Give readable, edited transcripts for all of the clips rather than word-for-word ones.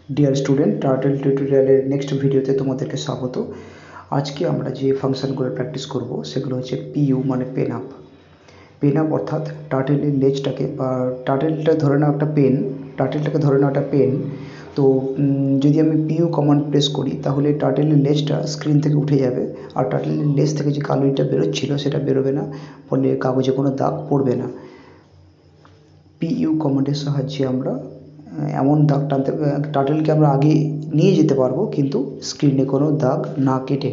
Dear student, turtle টিউটোরিয়ালের next ভিডিওতে তোমাদেরকে স্বাগত। আজকে আমরা যে ফাংশনগুলো প্র্যাকটিস করব সেগুলো হচ্ছে পিইউ মানে পেন আপ। পেন আপ অর্থাৎ টার্টেলের লেজটাকে বা টার্টেলটাকে ধরে নাও একটা পেন। তো যদি আমি পিইউ কমান্ড প্রেস করি তাহলে টার্টেলের লেজটা স্ক্রিন থেকে উঠে যাবে, আর টার্টেলের লেজ থেকে যে কালোটা বেরোচ্ছিল সেটা বেরোবে না, ফলে কাগজে কোনো দাগ পড়বে না। পিইউ কমান্ডের সাহায্যে আমরা এমন দাগ টানতে টার্টেলকে আমরা আগে নিয়ে যেতে পারবো, কিন্তু স্ক্রিনে কোনো দাগ না কেটে,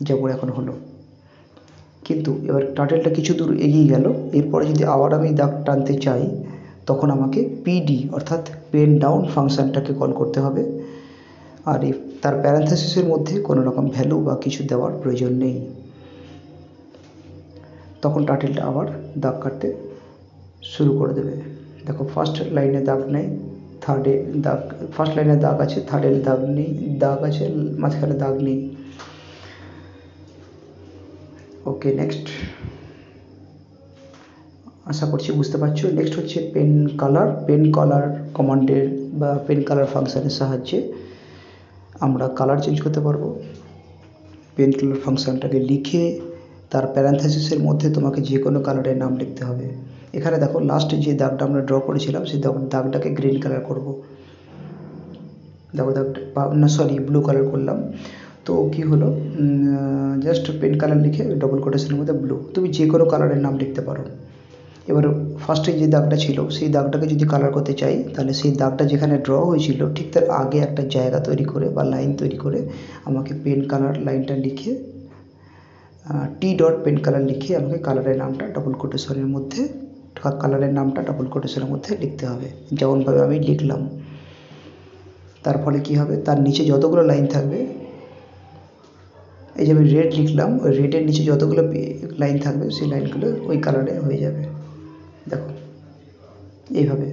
যেমন এখন হলো। কিন্তু এবার টার্টেলটা কিছু দূর এগিয়ে গেল, এরপরে যদি আবার আমি দাগ টানতে চাই তখন আমাকে পিডি অর্থাৎ পেন ডাউন ফাংশানটাকে কল করতে হবে। আর তার প্যারেনথেসিসের মধ্যে কোনো রকম ভ্যালু বা কিছু দেওয়ার প্রয়োজন নেই। তখন টার্টেলটা আবার দাগ কাটতে শুরু করে দেবে। দেখো, ফার্স্ট লাইনে দাগ নেই, থার্ডে দাগ, ফার্স্ট লাইনে দাগ আছে, থার্ডে দাগ নেই, দাগ আছে, মাঝখানে দাগ নেই। ওকে, নেক্সট। আশা করছি বুঝতে পারছো। নেক্সট হচ্ছে পেন কালার। পেন কালার কমান্ডের বা পেন কালার ফাংশানের সাহায্যে আমরা কালার চেঞ্জ করতে পারবো। পেন কালার ফাংশানটাকে লিখে তার প্যারেনথেসিসের মধ্যে তোমাকে যে কোনো কালারের নাম লিখতে হবে। এখানে দেখো, লাস্টে যে দাগটা আমরা ড্র করেছিলাম সেই দাগটাকে গ্রিন কালার করব। দেখো দাগটা, না সরি, ব্লু কালার করলাম। তো কি হলো, জাস্ট পেন কালার লিখে ডবল কোটেশনের মধ্যে ব্লু, তুমি যে কোনো কালারের নাম লিখতে পারো। এবার ফার্স্টে যে দাগটা ছিল সেই দাগটাকে যদি কালার করতে চাই, তাহলে সেই দাগটা যেখানে ড্র হয়েছিল ঠিক তার আগে একটা জায়গা তৈরি করে বা লাইন তৈরি করে আমাকে পেন কালার লাইনটা লিখে টি ডট পেন কালার লিখে আমাকে কালারের নামটা ডবল কোটেশনের মধ্যে লিখতে হবে, যেমনভাবে আমি লিখলাম। তার ফলে কী হবে, তার নিচে যতগুলো লাইন থাকবে, এই যে আমি রেড লিখলাম, ওই রেডের নিচে যতগুলো লাইন থাকবে সেই লাইনগুলো ওই কালারে হয়ে যাবে। দেখো, এইভাবে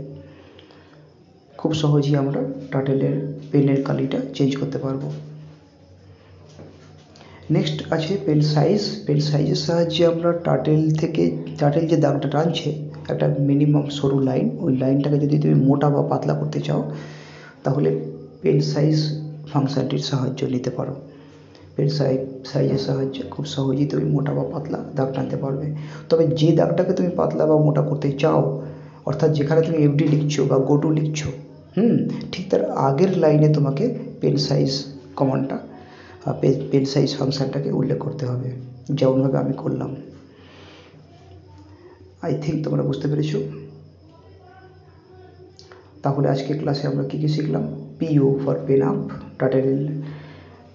খুব সহজেই আমরা টার্টেলের পেনের কালিটা চেঞ্জ করতে পারবো। নেক্সট আছে পেন সাইজ। পেন সাইজের সাহায্যে আমরা টার্টেল যে দাগটা টানছে একটা মিনিমাম সরু লাইন, ওই লাইনটাকে যদি তুমি মোটা বা পাতলা করতে চাও তাহলে পেন সাইজ ফাংশানটির সাহায্য নিতে পারো। পেন সাইজের সাহায্যে খুব সহজেই তুমি মোটা বা পাতলা দাগ টানতে পারবে। তবে যে দাগটাকে তুমি পাতলা বা মোটা করতে চাও, অর্থাৎ যেখানে তুমি এফডি লিখছো বা গোটু লিখছো, ঠিক তার আগের লাইনে তোমাকে পেন সাইজ কমান্ডটা, পেন সাইজ ফাংশানটাকে উল্লেখ করতে হবে, যেমনভাবে আমি করলাম। আই থিঙ্ক তোমরা বুঝতে পেরেছো। তাহলে আজকে ক্লাসে আমরা কী কী শিখলাম। পিইউ ফর পেন আপ,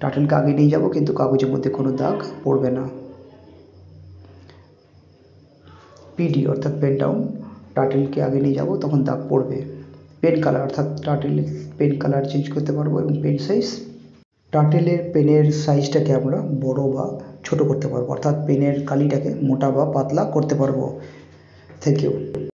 টার্টেলকে আগে নিয়ে যাব কিন্তু কাগজের মধ্যে কোনো দাগ পড়বে না। পিডি অর্থাৎ পেন ডাউন, টার্টেলকে আগে নিয়ে যাব তখন দাগ পড়বে। পেন কালার অর্থাৎ টার্টেলের পেন কালার চেঞ্জ করতে পারবো। এবং পেন সাইজ, টার্টেলের পেনের সাইজটাকে আমরা বড় বা ছোট করতে পারবো, অর্থাৎ পেনের কালিটাকে মোটা বা পাতলা করতে পারবো। Thank you.